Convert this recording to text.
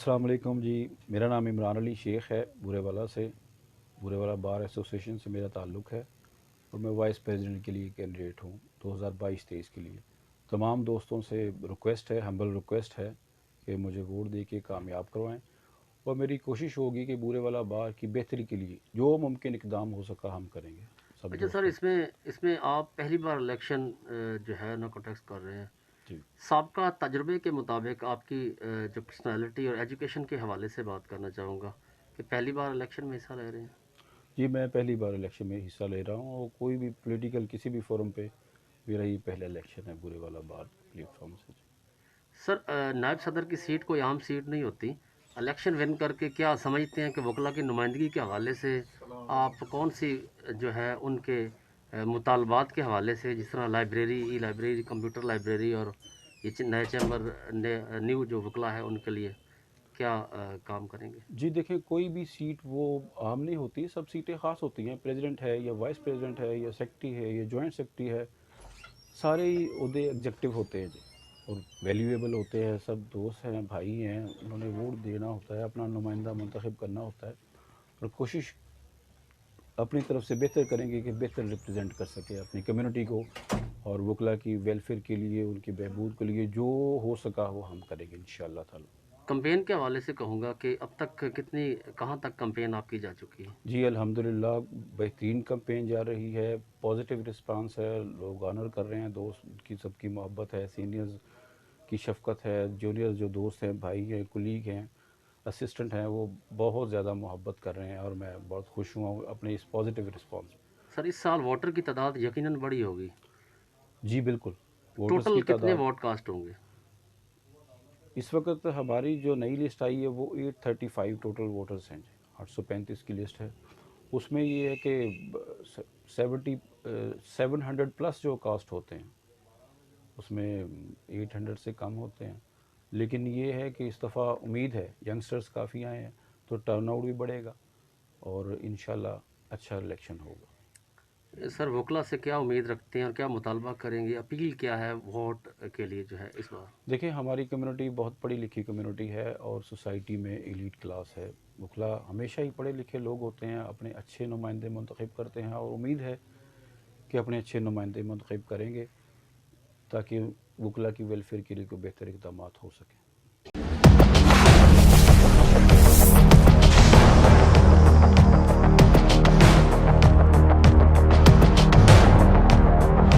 अस्सलाम वालेकुम जी। मेरा नाम इमरान अली शेख है, बुरेवाला से। बुरेवाला बार एसोसिएशन से मेरा ताल्लुक़ है और मैं वाइस प्रेसिडेंट के लिए कैंडिडेट हूँ 2022-23 के लिए। तमाम दोस्तों से रिक्वेस्ट है, हम्बल रिक्वेस्ट है कि मुझे वोट दे के कामयाब करवाएं और मेरी कोशिश होगी कि बुरेवाला बार की बेहतरी के लिए जो मुमकिन इक़दाम हो सका हम करेंगे सब अच्छा सर, दोस्तों। इसमें इसमें आप पहली बार इलेक्शन जो है ना कंटेस्ट कर रहे हैं। जी साबका तजुर्बे के मुताबिक आपकी जो पर्सनालिटी और एजुकेशन के हवाले से बात करना चाहूँगा कि पहली बार इलेक्शन में हिस्सा ले रहे हैं। जी, मैं पहली बार इलेक्शन में हिस्सा ले रहा हूँ और कोई भी पॉलिटिकल किसी भी फोरम पे मेरा ये पहला इलेक्शन है बुरेवाला बार प्लेटफॉर्म से। सर, नायब सदर की सीट कोई आम सीट नहीं होती। इलेक्शन विन करके क्या समझते हैं कि वकला की नुमाइंदगी के हवाले से आप कौन सी जो है उनके मुतालबात के हवाले से, जिस तरह लाइब्रेरी, ई लाइब्रेरी, कंप्यूटर लाइब्रेरी और ये नए चैम्बर न्यू जो वकला है उनके लिए क्या काम करेंगे? जी देखें, कोई भी सीट वो आम नहीं होती, सब सीटें ख़ास होती हैं। प्रेसिडेंट है या वाइस प्रेसिडेंट है या सेक्रेटरी है या जॉइंट सेक्रेटरी है, सारे ही ओहदे एग्जेक्टिव होते हैं जी और वैल्यूएबल होते हैं। सब दोस्त हैं, भाई हैं, उन्होंने वोट देना होता है, अपना नुमाइंदा मुंतखब करना होता है और कोशिश अपनी तरफ से बेहतर करेंगे कि बेहतर रिप्रेजेंट कर सके अपनी कम्युनिटी को और वकला की वेलफेयर के लिए, उनकी बहबूद के लिए जो हो सका वो हम करेंगे इंशाअल्लाह ताला। कैंपेन के हवाले से कहूँगा कि अब तक कितनी, कहाँ तक कैंपेन आपकी जा चुकी है? जी अल्हम्दुलिल्लाह बेहतरीन कैंपेन जा रही है, पॉजिटिव रिस्पांस है, लोग ऑनर कर रहे हैं, दोस्त की सबकी मोहब्बत है, सीनियर्स की शफ़क़त है, जूनियर्स जो दोस्त हैं, भाई हैं, कुलीग हैं, असिस्टेंट हैं, वो बहुत ज़्यादा मोहब्बत कर रहे हैं और मैं बहुत खुश हुआ हूँ अपने इस पॉजिटिव रिस्पांस। सर, इस साल वोटर की तादाद यकीनन बड़ी होगी। जी बिल्कुल, वोटर्स टोटल की कितने तादाद वोट कास्ट होंगे? इस वक्त हमारी जो नई लिस्ट आई है वो 835 टोटल वोटर्स हैं जी, 835 की लिस्ट है। उसमें ये है कि 700 प्लस जो कास्ट होते हैं उसमें 800 से कम होते हैं, लेकिन ये है कि इस दफ़ा उम्मीद है यंगस्टर्स काफ़ी आए हैं तो टर्नआउट भी बढ़ेगा और इंशाल्लाह अच्छा इलेक्शन होगा। सर, वोकला से क्या उम्मीद रखते हैं और क्या मुतालबा करेंगे? अपील क्या है वोट के लिए जो है इस बार? देखिए, हमारी कम्युनिटी बहुत पढ़ी लिखी कम्युनिटी है और सोसाइटी में एलीट क्लास है। वकला हमेशा ही पढ़े लिखे लोग होते हैं, अपने अच्छे नुमाइंदे मुंतखब करते हैं और उम्मीद है कि अपने अच्छे नुमाइंदे मुंतखब करेंगे ताकि वकला की वेलफेयर के लिए कोई बेहतर इक़दामात हो सकें।